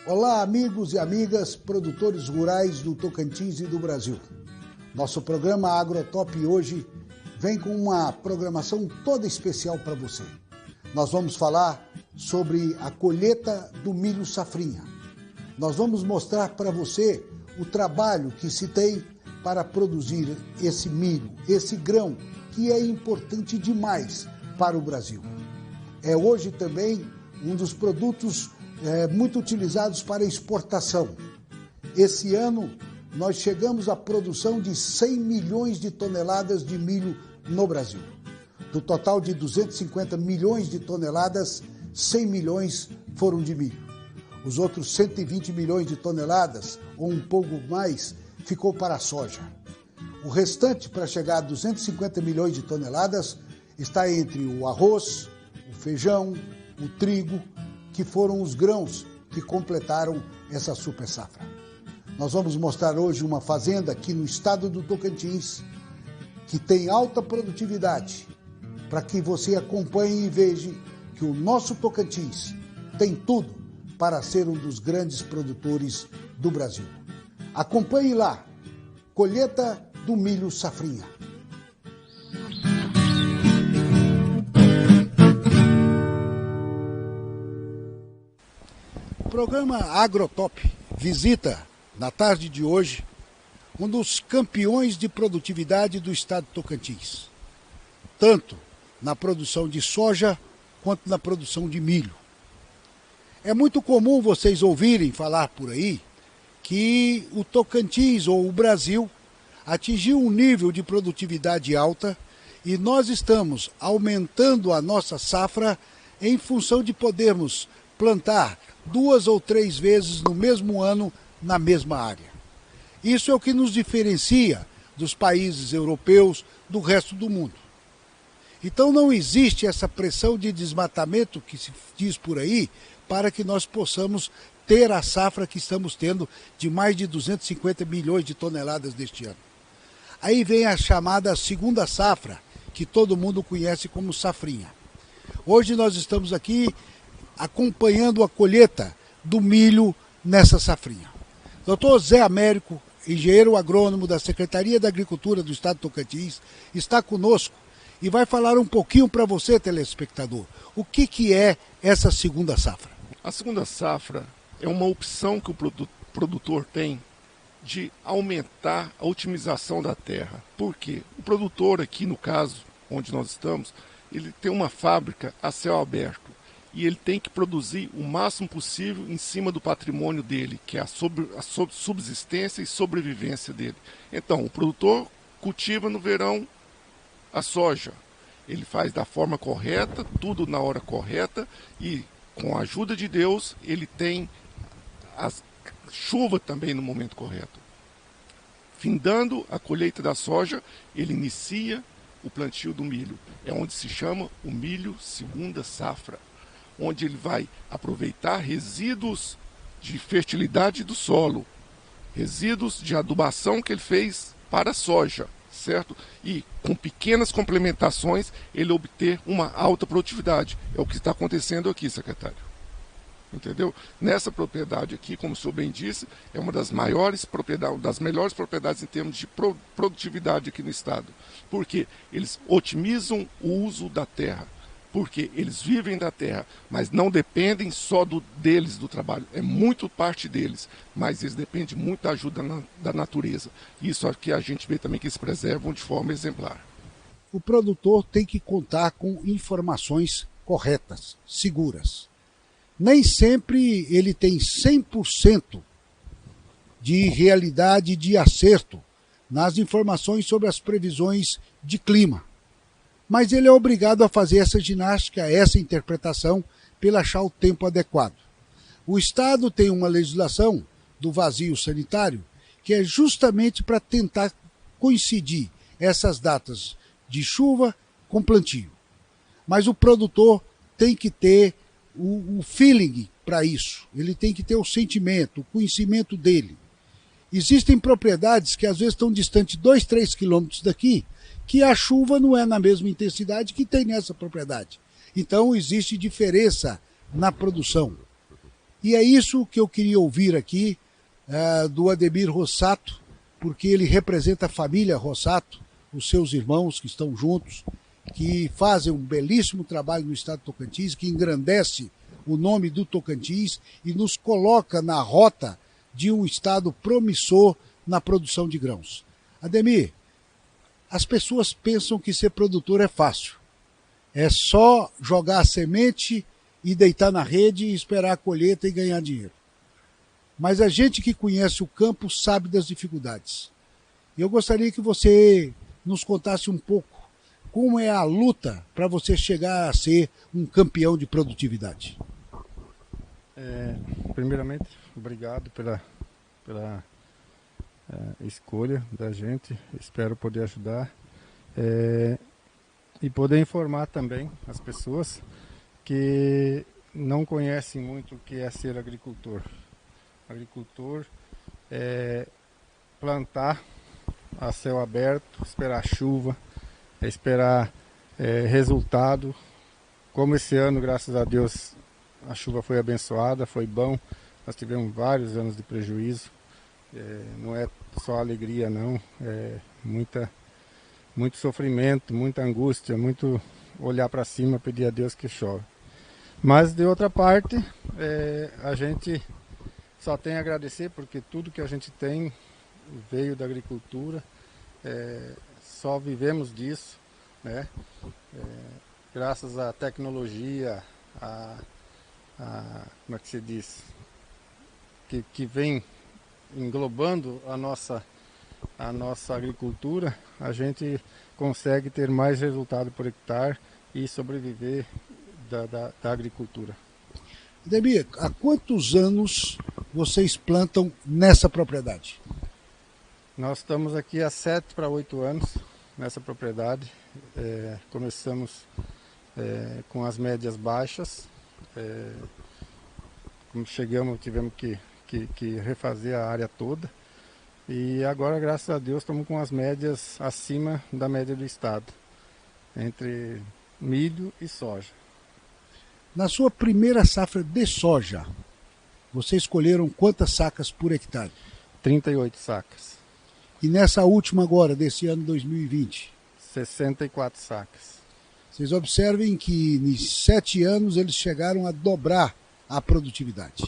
Olá, amigos e amigas, produtores rurais do Tocantins e do Brasil. Nosso programa Agrotop hoje vem com uma programação toda especial para você. Nós vamos falar sobre a colheita do milho safrinha. Nós vamos mostrar para você o trabalho que se tem para produzir esse milho, esse grão, que é importante demais para o Brasil. É hoje também um dos produtos muito utilizados para exportação. Esse ano, nós chegamos à produção de 100 milhões de toneladas de milho no Brasil. Do total de 250 milhões de toneladas, 100 milhões foram de milho. Os outros 120 milhões de toneladas, ou um pouco mais, ficou para a soja. O restante, para chegar a 250 milhões de toneladas, está entre o arroz, o feijão, o trigo, que foram os grãos que completaram essa super safra. Nós vamos mostrar hoje uma fazenda aqui no estado do Tocantins, que tem alta produtividade, para que você acompanhe e veja que o nosso Tocantins tem tudo para ser um dos grandes produtores do Brasil. Acompanhe lá, colheita do milho safrinha. O programa Agrotop visita, na tarde de hoje, um dos campeões de produtividade do estado de Tocantins, tanto na produção de soja quanto na produção de milho. É muito comum vocês ouvirem falar por aí que o Tocantins ou o Brasil atingiu um nível de produtividade alta e nós estamos aumentando a nossa safra em função de podermos plantar 2 ou 3 vezes no mesmo ano na mesma área. Isso é o que nos diferencia dos países europeus do resto do mundo. Então não existe essa pressão de desmatamento que se diz por aí para que nós possamos ter a safra que estamos tendo de mais de 250 milhões de toneladas deste ano. Aí vem a chamada segunda safra, que todo mundo conhece como safrinha. Hoje nós estamos aqui acompanhando a colheita do milho nessa safrinha. Dr. Zé Américo, engenheiro agrônomo da Secretaria da Agricultura do Estado de Tocantins, está conosco e vai falar um pouquinho para você, telespectador, o que é essa segunda safra. A segunda safra é uma opção que o produtor tem de aumentar a otimização da terra. Por quê? O produtor aqui, no caso, onde nós estamos, ele tem uma fábrica a céu aberto. E ele tem que produzir o máximo possível em cima do patrimônio dele, que é a subsistência e sobrevivência dele. Então, o produtor cultiva no verão a soja. Ele faz da forma correta, tudo na hora correta e, com a ajuda de Deus, ele tem a chuva também no momento correto. Findando a colheita da soja, ele inicia o plantio do milho. É onde se chama o milho segunda safra, onde ele vai aproveitar resíduos de fertilidade do solo, resíduos de adubação que ele fez para a soja, certo? E com pequenas complementações ele obter uma alta produtividade. É o que está acontecendo aqui, secretário. Entendeu? Nessa propriedade aqui, como o senhor bem disse, é uma das maiores propriedades, das melhores propriedades em termos de produtividade aqui no estado. Porque eles otimizam o uso da terra. Porque eles vivem da terra, mas não dependem só deles, do trabalho. É muito parte deles, mas eles dependem muito da ajuda da natureza. Isso aqui a gente vê também que eles preservam de forma exemplar. O produtor tem que contar com informações corretas, seguras. Nem sempre ele tem 100% de realidade, de acerto nas informações sobre as previsões de clima. Mas ele é obrigado a fazer essa ginástica, essa interpretação, para achar o tempo adequado. O Estado tem uma legislação do vazio sanitário que é justamente para tentar coincidir essas datas de chuva com plantio. Mas o produtor tem que ter o feeling para isso, ele tem que ter o sentimento, o conhecimento dele. Existem propriedades que às vezes estão distantes 2, 3 quilômetros daqui, que a chuva não é na mesma intensidade que tem nessa propriedade. Então existe diferença na produção. E é isso que eu queria ouvir aqui do Ademir Rossato, porque ele representa a família Rossato, os seus irmãos que estão juntos, que fazem um belíssimo trabalho no estado do Tocantins, que engrandece o nome do Tocantins e nos coloca na rota de um estado promissor na produção de grãos. Ademir, as pessoas pensam que ser produtor é fácil. É só jogar a semente e deitar na rede e esperar a colheita e ganhar dinheiro. Mas a gente que conhece o campo sabe das dificuldades. Eu gostaria que você nos contasse um pouco como é a luta para você chegar a ser um campeão de produtividade. Primeiramente, obrigado pela escolha da gente. Espero poder ajudar e poder informar também as pessoas que não conhecem muito o que é ser agricultor. Agricultor é plantar a céu aberto, esperar chuva, esperar resultado. Como esse ano, graças a Deus, a chuva foi abençoada, foi bom. Nós tivemos vários anos de prejuízo. Não é só alegria, não. É muito sofrimento, muita angústia, muito olhar para cima, pedir a Deus que chove. Mas, de outra parte, a gente só tem a agradecer, porque tudo que a gente tem veio da agricultura. Só vivemos disso, né? Graças à tecnologia, como é que se diz? Que vem englobando a nossa agricultura, a gente consegue ter mais resultado por hectare e sobreviver da agricultura. Ademir, há quantos anos vocês plantam nessa propriedade? Nós estamos aqui há 7 para 8 anos nessa propriedade. Começamos com as médias baixas. Como chegamos, tivemos que refazer a área toda. E agora, graças a Deus, estamos com as médias acima da média do estado, entre milho e soja. Na sua primeira safra de soja, vocês colheram quantas sacas por hectare? 38 sacas. E nessa última agora, desse ano 2020? 64 sacas. Vocês observem que em 7 anos eles chegaram a dobrar a produtividade.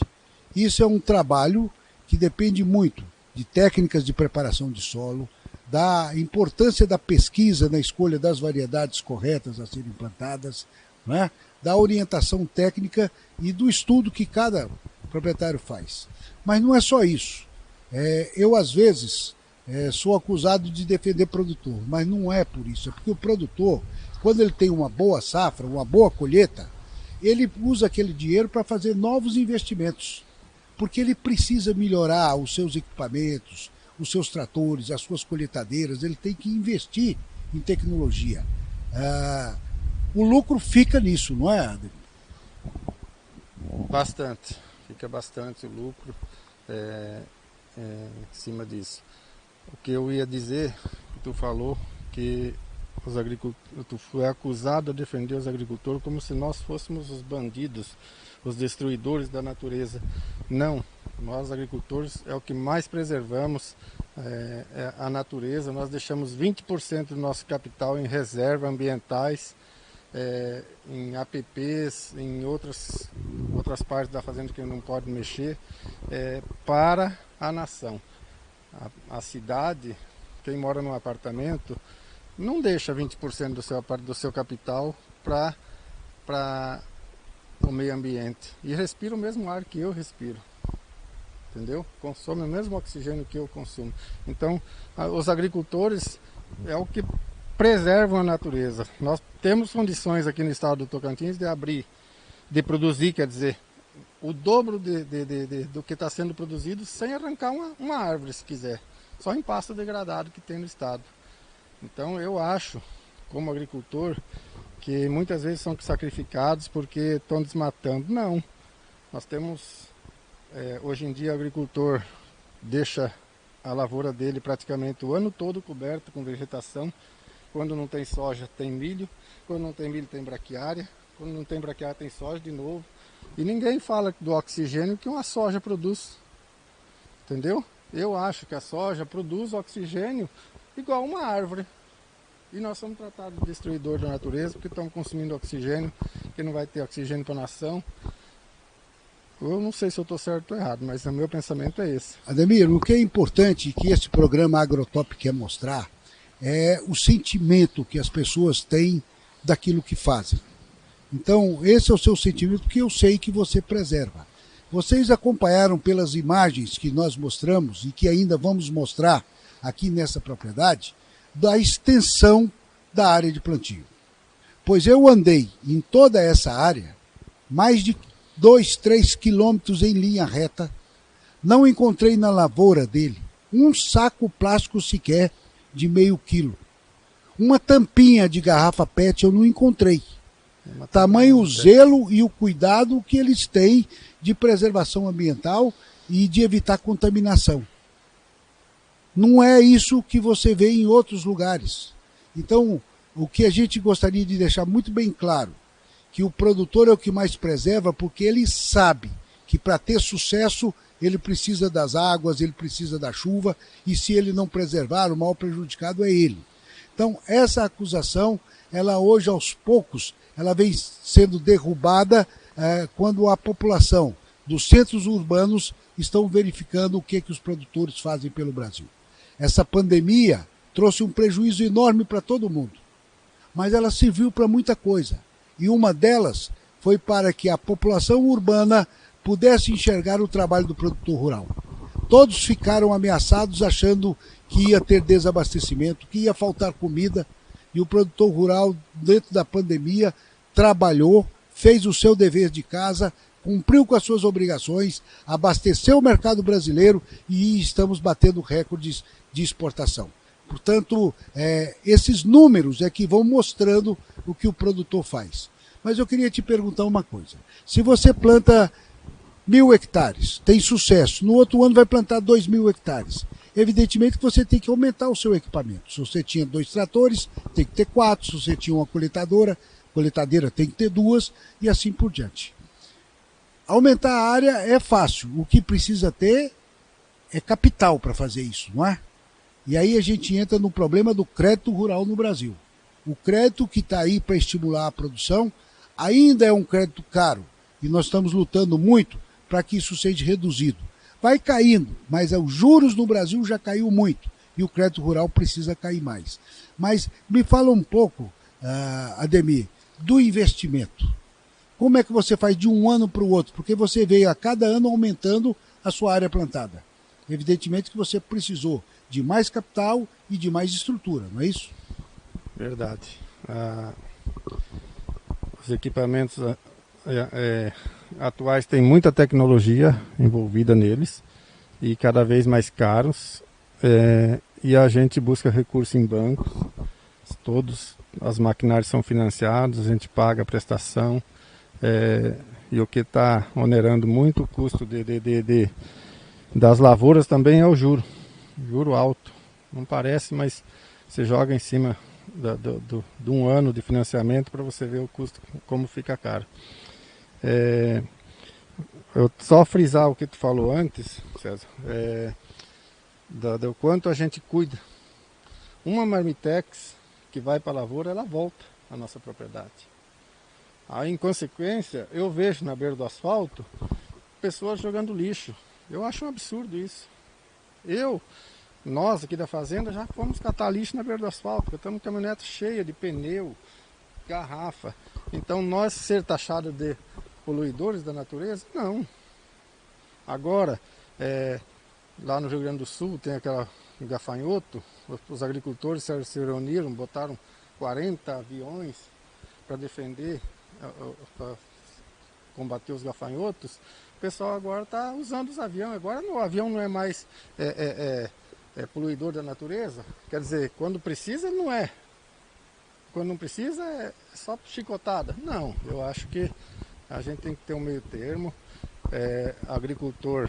Isso é um trabalho que depende muito de técnicas de preparação de solo, da importância da pesquisa na escolha das variedades corretas a serem plantadas, né? Da orientação técnica e do estudo que cada proprietário faz. Mas não é só isso. Eu, às vezes, sou acusado de defender produtor, mas não é por isso. É porque o produtor, quando ele tem uma boa safra, uma boa colheita, ele usa aquele dinheiro para fazer novos investimentos. Porque ele precisa melhorar os seus equipamentos, os seus tratores, as suas colheitadeiras, ele tem que investir em tecnologia. O lucro fica nisso, não é, Ademir? Bastante, fica bastante o lucro em cima disso. O que eu ia dizer, que tu falou, que tu foi acusado de defender os agricultores como se nós fôssemos os bandidos, os destruidores da natureza. Não, nós agricultores é o que mais preservamos a natureza. Nós deixamos 20% do nosso capital em reservas ambientais, em APPs, em outras partes da fazenda que não pode mexer, para a nação. A cidade, quem mora num apartamento, não deixa 20% do seu capital para o meio ambiente. E respira o mesmo ar que eu respiro. Entendeu? Consome o mesmo oxigênio que eu consumo. Então, os agricultores é o que preservam a natureza. Nós temos condições aqui no estado do Tocantins de produzir, quer dizer, o dobro do que está sendo produzido sem arrancar uma árvore, se quiser. Só em pasto degradado que tem no estado. Então eu acho, como agricultor, que muitas vezes são sacrificados porque estão desmatando. Não. Nós temos, hoje em dia, o agricultor deixa a lavoura dele praticamente o ano todo coberto com vegetação. Quando não tem soja, tem milho. Quando não tem milho, tem braquiária. Quando não tem braquiária, tem soja de novo. E ninguém fala do oxigênio que uma soja produz. Entendeu? Eu acho que a soja produz oxigênio igual uma árvore. E nós somos tratados de destruidor da natureza porque estamos consumindo oxigênio, que não vai ter oxigênio para a nação. Eu não sei se eu estou certo ou errado, mas o meu pensamento é esse. Ademir, o que é importante que esse programa Agrotop quer mostrar é o sentimento que as pessoas têm daquilo que fazem. Então, esse é o seu sentimento que eu sei que você preserva. Vocês acompanharam pelas imagens que nós mostramos e que ainda vamos mostrar aqui nessa propriedade, da extensão da área de plantio. Pois eu andei em toda essa área, mais de 2, 3 quilômetros em linha reta, não encontrei na lavoura dele um saco plástico sequer de meio quilo. Uma tampinha de garrafa PET eu não encontrei. Tamanho o zelo e o cuidado que eles têm de preservação ambiental e de evitar contaminação. Não é isso que você vê em outros lugares. Então, o que a gente gostaria de deixar muito bem claro, que o produtor é o que mais preserva, porque ele sabe que para ter sucesso ele precisa das águas, ele precisa da chuva, e se ele não preservar, o maior prejudicado é ele. Então, essa acusação, ela hoje aos poucos, ela vem sendo derrubada quando a população dos centros urbanos estão verificando o que os produtores fazem pelo Brasil. Essa pandemia trouxe um prejuízo enorme para todo mundo, mas ela serviu para muita coisa. E uma delas foi para que a população urbana pudesse enxergar o trabalho do produtor rural. Todos ficaram ameaçados achando que ia ter desabastecimento, que ia faltar comida, e o produtor rural, dentro da pandemia, trabalhou, fez o seu dever de casa, cumpriu com as suas obrigações, abasteceu o mercado brasileiro e estamos batendo recordes de exportação. Portanto, esses números é que vão mostrando o que o produtor faz. Mas eu queria te perguntar uma coisa. Se você planta 1.000 hectares, tem sucesso, no outro ano vai plantar 2.000 hectares. Evidentemente que você tem que aumentar o seu equipamento. Se você tinha 2 tratores, tem que ter 4. Se você tinha uma coletadeira tem que ter 2 e assim por diante. Aumentar a área é fácil. O que precisa ter é capital para fazer isso, não é? E aí a gente entra no problema do crédito rural no Brasil. O crédito que está aí para estimular a produção ainda é um crédito caro. E nós estamos lutando muito para que isso seja reduzido. Vai caindo, mas os juros no Brasil já caiu muito. E o crédito rural precisa cair mais. Mas me fala um pouco, Ademir, do investimento. Como é que você faz de um ano para o outro? Porque você veio a cada ano aumentando a sua área plantada. Evidentemente que você precisou de mais capital e de mais estrutura, não é isso? Verdade. Os equipamentos atuais têm muita tecnologia envolvida neles e cada vez mais caros. E a gente busca recursos em bancos. Todos as maquinários são financiados, a gente paga a prestação. E o que está onerando muito o custo das lavouras também é o juro. Juro alto. Não parece, mas você joga em cima de um ano de financiamento para você ver o custo, como fica caro. Eu só frisar o que tu falou antes, César, do quanto a gente cuida. Uma marmitex que vai para a lavoura, ela volta à nossa propriedade. Aí, em consequência, eu vejo na beira do asfalto pessoas jogando lixo. Eu acho um absurdo isso. Nós aqui da fazenda já fomos catar lixo na beira do asfalto, porque estamos com a caminhonete cheia de pneu, garrafa. Então nós ser taxados de poluidores da natureza? Não. Agora, lá no Rio Grande do Sul tem aquela gafanhoto, os agricultores se reuniram, botaram 40 aviões para defender, para combater os gafanhotos. O pessoal agora está usando os aviões. Agora o avião não é mais poluidor da natureza. Quer dizer, quando precisa, não é. Quando não precisa, é só chicotada. Não, eu acho que a gente tem que ter um meio termo. Agricultor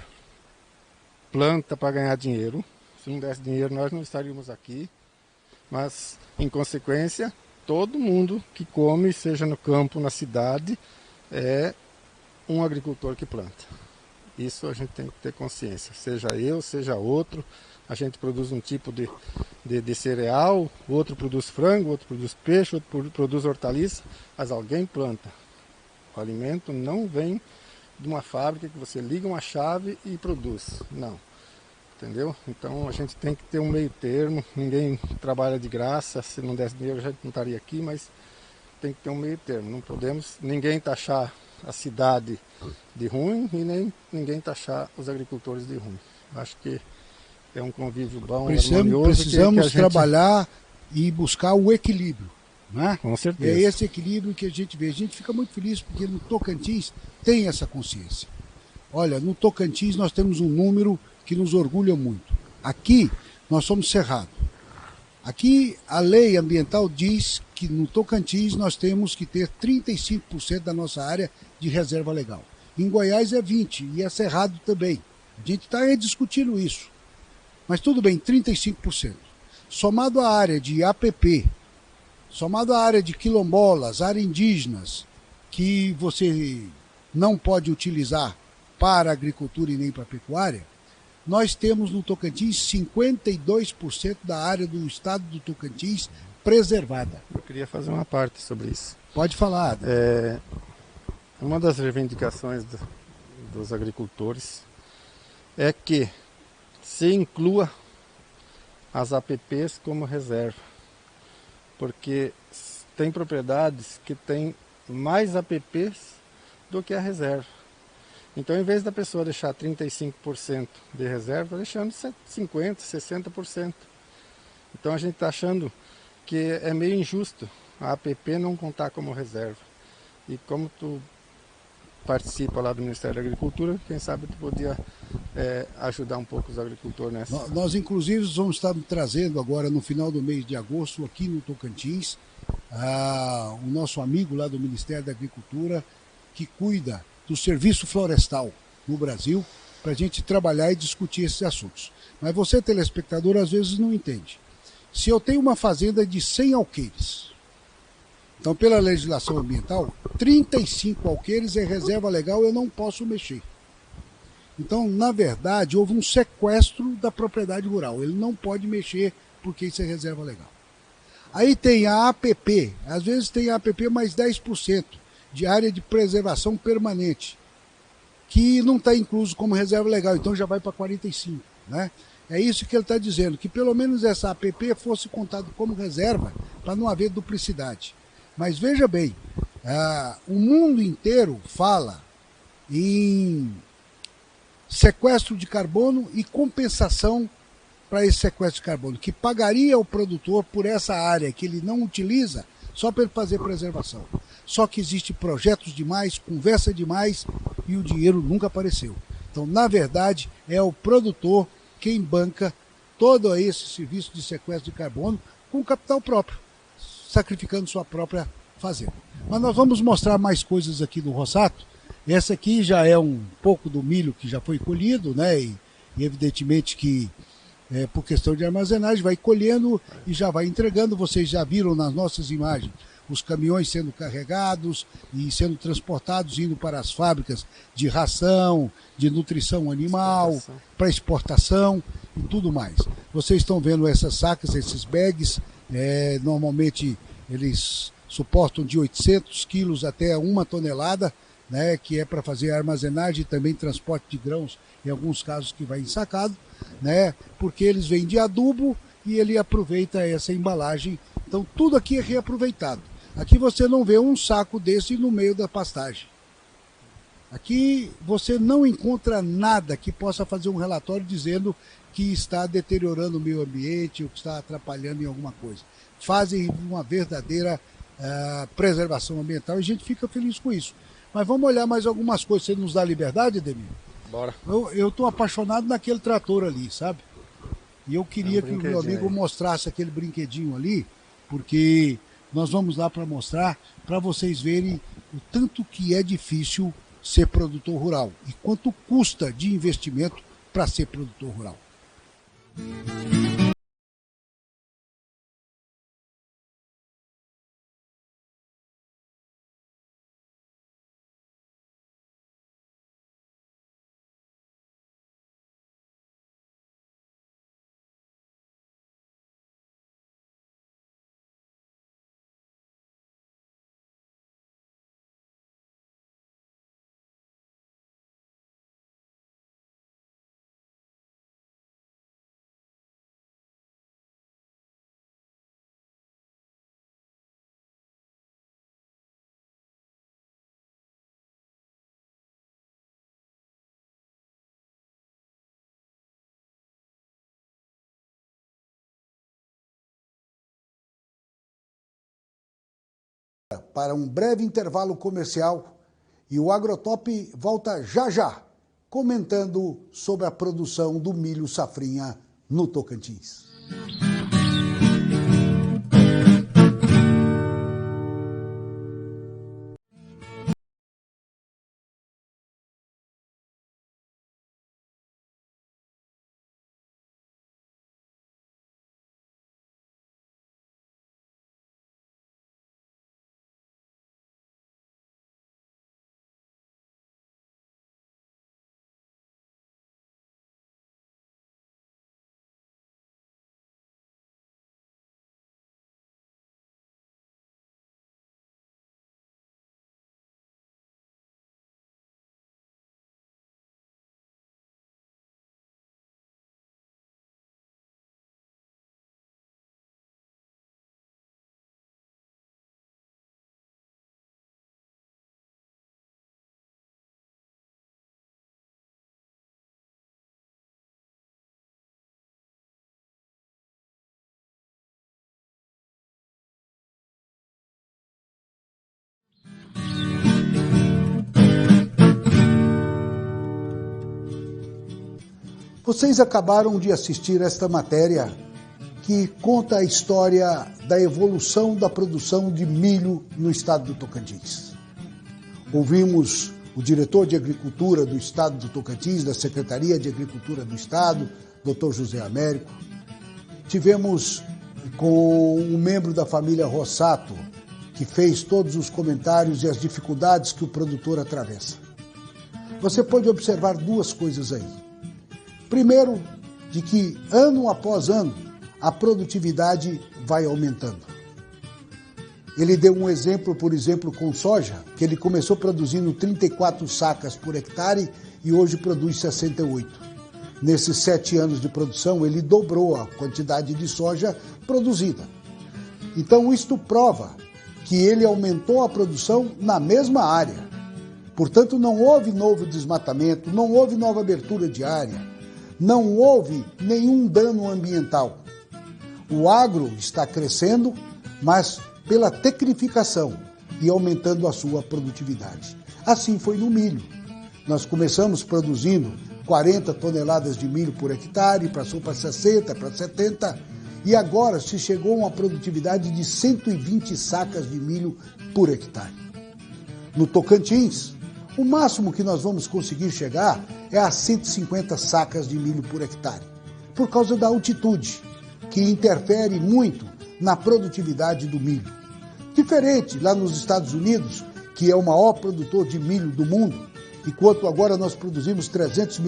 planta para ganhar dinheiro. Se não desse dinheiro, nós não estaríamos aqui. Mas, em consequência, todo mundo que come, seja no campo, na cidade, um agricultor que planta. Isso a gente tem que ter consciência, seja eu, seja outro. A gente produz um tipo de cereal, o outro produz frango, o outro produz peixe, o outro produz hortaliça, mas alguém planta. O alimento não vem de uma fábrica que você liga uma chave e produz, não. Entendeu? Então a gente tem que ter um meio termo, ninguém trabalha de graça, se não desse dinheiro a gente não estaria aqui, mas tem que ter um meio termo. Não podemos ninguém taxar a cidade de ruim e nem ninguém taxar os agricultores de ruim. Acho que é um convívio bom, harmonioso. Precisamos trabalhar e buscar o equilíbrio, né? Com certeza. E é esse equilíbrio que a gente vê. A gente fica muito feliz porque no Tocantins tem essa consciência. Olha, no Tocantins nós temos um número que nos orgulha muito. Aqui nós somos cerrado. Aqui a lei ambiental diz que no Tocantins nós temos que ter 35% da nossa área de reserva legal. Em Goiás é 20% e é cerrado também. A gente está discutindo isso. Mas tudo bem, 35%. Somado à área de APP, somado à área de quilombolas, áreas indígenas, que você não pode utilizar para a agricultura e nem para a pecuária, nós temos no Tocantins 52% da área do estado do Tocantins preservada. Eu queria fazer uma parte sobre isso. Pode falar. Uma das reivindicações dos agricultores é que se inclua as APPs como reserva, porque tem propriedades que têm mais APPs do que a reserva. Então, em vez da pessoa deixar 35% de reserva, está deixando 50%, 60%. Então, a gente está achando que é meio injusto a APP não contar como reserva. E como tu participa lá do Ministério da Agricultura, quem sabe tu podia ajudar um pouco os agricultores nessa. Nós, inclusive, vamos estar trazendo agora, no final do mês de agosto, aqui no Tocantins, o nosso amigo lá do Ministério da Agricultura, que cuida do serviço florestal no Brasil, para a gente trabalhar e discutir esses assuntos. Mas você, telespectador, às vezes não entende. Se eu tenho uma fazenda de 100 alqueires, então pela legislação ambiental, 35 alqueires é reserva legal, eu não posso mexer. Então, na verdade, houve um sequestro da propriedade rural. Ele não pode mexer porque isso é reserva legal. Aí tem a APP, às vezes tem a APP mais 10%. De área de preservação permanente, que não está incluso como reserva legal, então já vai para 45%. Né? É isso que ele está dizendo, que pelo menos essa APP fosse contada como reserva, para não haver duplicidade. Mas veja bem, o mundo inteiro fala em sequestro de carbono e compensação para esse sequestro de carbono, que pagaria ao produtor por essa área que ele não utiliza, só para ele fazer preservação. Só que existe projetos demais, conversa demais e o dinheiro nunca apareceu. Então, na verdade, é o produtor quem banca todo esse serviço de sequestro de carbono com capital próprio, sacrificando sua própria fazenda. Mas nós vamos mostrar mais coisas aqui no Rossato. Essa aqui já é um pouco do milho que já foi colhido, né? E evidentemente que por questão de armazenagem vai colhendo e já vai entregando. Vocês já viram nas nossas imagens os caminhões sendo carregados e sendo transportados, indo para as fábricas de ração, de nutrição animal, para exportação e tudo mais. Vocês estão vendo essas sacas, esses bags, normalmente eles suportam de 800 quilos até 1 tonelada, né, que é para fazer armazenagem e também transporte de grãos, em alguns casos que vai ensacado, né, porque eles vêm de adubo e ele aproveita essa embalagem. Então tudo aqui é reaproveitado. Aqui você não vê um saco desse no meio da pastagem. Aqui você não encontra nada que possa fazer um relatório dizendo que está deteriorando o meio ambiente ou que está atrapalhando em alguma coisa. Fazem uma verdadeira preservação ambiental e a gente fica feliz com isso. Mas vamos olhar mais algumas coisas. Você nos dá liberdade, Ademir? Bora. Eu estou apaixonado naquele trator ali, sabe? E eu queria que o meu amigo mostrasse aquele brinquedinho ali, porque nós vamos lá para mostrar, para vocês verem o tanto que é difícil ser produtor rural e quanto custa de investimento para ser produtor rural. para um breve intervalo comercial e o Agrotop volta já já, comentando sobre a produção do milho safrinha no Tocantins. Vocês acabaram de assistir esta matéria que conta a história da evolução da produção de milho no estado do Tocantins. Ouvimos o diretor de Agricultura do estado do Tocantins, da Secretaria de Agricultura do estado, Dr. José Américo. Tivemos com um membro da família Rossato, que fez todos os comentários e as dificuldades que o produtor atravessa. Você pode observar duas coisas aí. Primeiro, de que ano após ano a produtividade vai aumentando. Ele deu um exemplo, por exemplo, com soja, que ele começou produzindo 34 sacas por hectare e hoje produz 68. Nesses 7 anos de produção, ele dobrou a quantidade de soja produzida. Então, isto prova que ele aumentou a produção na mesma área. Portanto, não houve novo desmatamento, não houve nova abertura de área. Não houve nenhum dano ambiental. O agro está crescendo, mas pela tecnificação e aumentando a sua produtividade. Assim foi no milho. Nós começamos produzindo 40 toneladas de milho por hectare, passou para 60, para 70, e agora se chegou a uma produtividade de 120 sacas de milho por hectare. No Tocantins, o máximo que nós vamos conseguir chegar é a 150 sacas de milho por hectare, por causa da altitude, que interfere muito na produtividade do milho. Diferente lá nos Estados Unidos, que é o maior produtor de milho do mundo, enquanto agora nós produzimos 100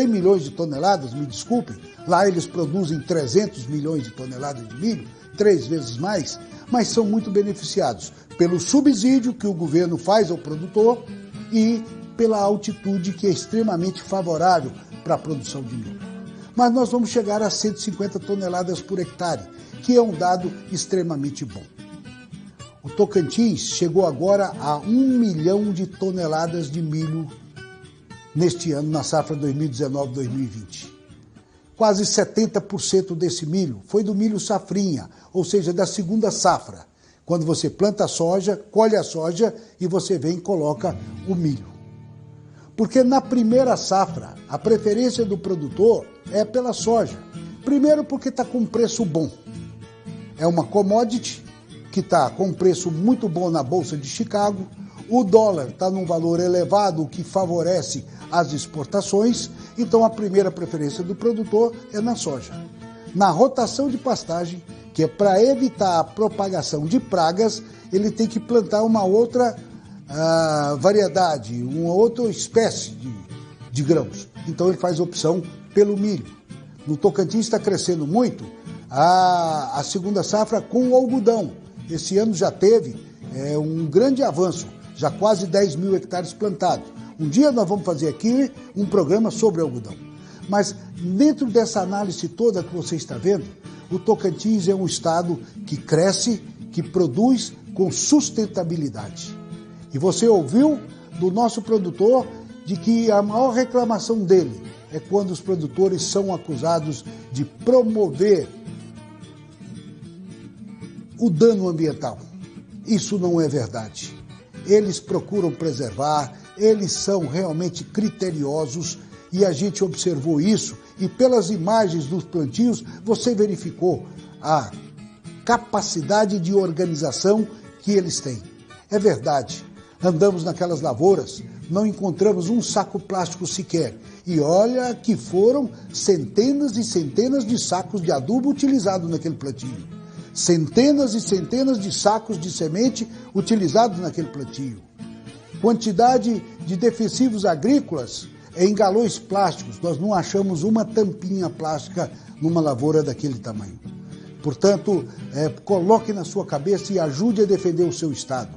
milhões de toneladas, me desculpem, lá eles produzem 300 milhões de toneladas de milho, 3 vezes mais, mas são muito beneficiados pelo subsídio que o governo faz ao produtor e pela altitude que é extremamente favorável para a produção de milho. Mas nós vamos chegar a 150 toneladas por hectare, que é um dado extremamente bom. O Tocantins chegou agora a 1 milhão de toneladas de milho neste ano, na safra 2019-2020. Quase 70% desse milho foi do milho safrinha, ou seja, da segunda safra, quando você planta a soja, colhe a soja e você vem e coloca o milho. Porque na primeira safra, a preferência do produtor é pela soja. Primeiro porque está com preço bom. É uma commodity que está com um preço muito bom na Bolsa de Chicago, o dólar está num valor elevado, o que favorece as exportações, então a primeira preferência do produtor é na soja. Na rotação de pastagem, que é para evitar a propagação de pragas, ele tem que plantar uma outra variedade, uma outra espécie de grãos. Então ele faz opção pelo milho. No Tocantins está crescendo muito a segunda safra com o algodão. Esse ano já teve um grande avanço, já quase 10 mil hectares plantados. Um dia nós vamos fazer aqui um programa sobre algodão. Mas dentro dessa análise toda que você está vendo, o Tocantins é um estado que cresce, que produz com sustentabilidade. E você ouviu do nosso produtor de que a maior reclamação dele é quando os produtores são acusados de promover o dano ambiental. isso não é verdade. Eles procuram preservar, eles são realmente criteriosos e a gente observou isso e pelas imagens dos plantios você verificou a capacidade de organização que eles têm. É verdade, andamos naquelas lavouras, não encontramos um saco plástico sequer. E olha que foram centenas e centenas de sacos de adubo utilizados naquele plantio. Centenas e centenas de sacos de semente utilizados naquele plantio. Quantidade de defensivos agrícolas em galões plásticos. Nós não achamos uma tampinha plástica numa lavoura daquele tamanho. Portanto, coloque na sua cabeça e ajude a defender o seu estado.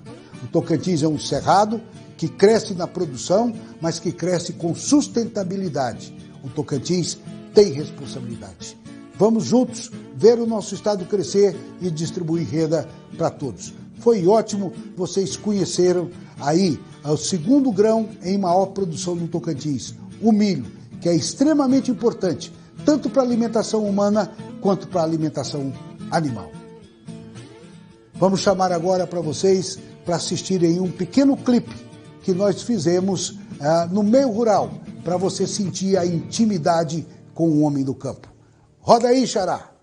O Tocantins é um cerrado que cresce na produção, mas que cresce com sustentabilidade. O Tocantins tem responsabilidade. Vamos juntos ver o nosso estado crescer e distribuir renda para todos. Foi ótimo, vocês conheceram aí o segundo grão em maior produção no Tocantins, o milho, que é extremamente importante, tanto para a alimentação humana quanto para a alimentação animal. Vamos chamar agora para vocês para assistirem um pequeno clipe que nós fizemos no meio rural, para você sentir a intimidade com o homem do campo. Roda aí, Xará!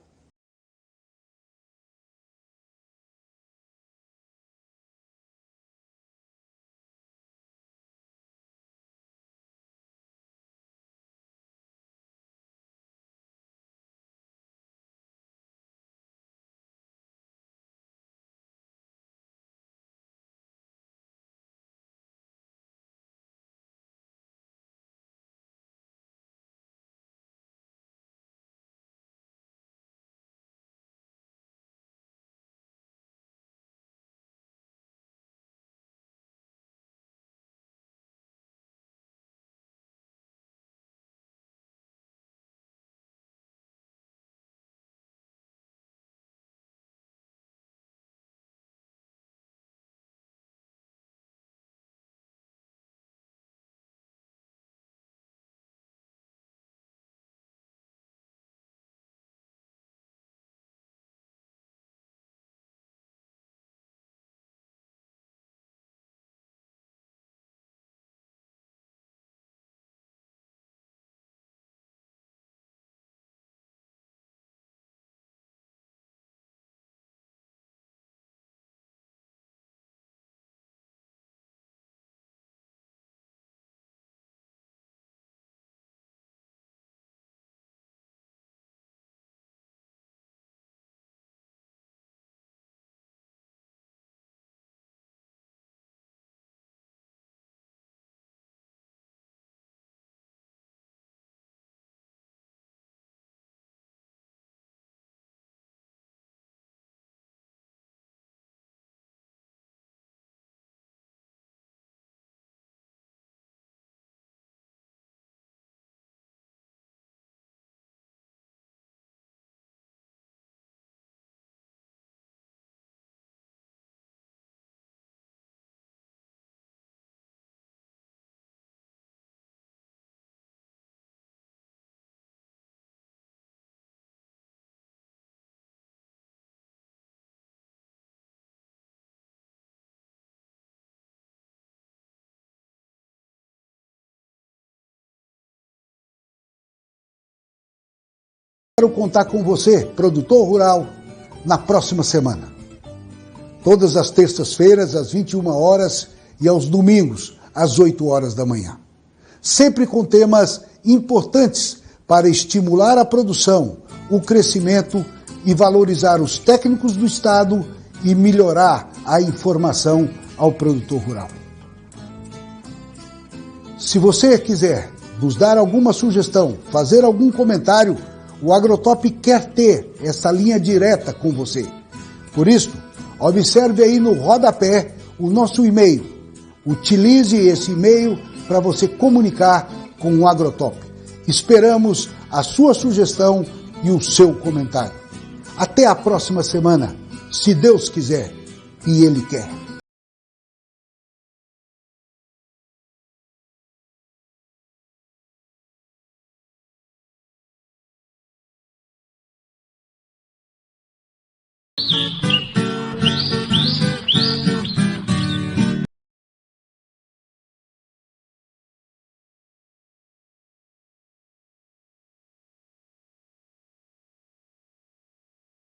Quero contar com você, produtor rural, na próxima semana. Todas as terças-feiras, às 21 horas e aos domingos, às 8 horas da manhã. Sempre com temas importantes para estimular a produção, o crescimento e valorizar os técnicos do Estado e melhorar a informação ao produtor rural. Se você quiser nos dar alguma sugestão, fazer algum comentário, o Agrotop quer ter essa linha direta com você. Por isso, observe aí no rodapé o nosso e-mail. Utilize esse e-mail para você comunicar com o Agrotop. Esperamos a sua sugestão e o seu comentário. Até a próxima semana, se Deus quiser e Ele quer.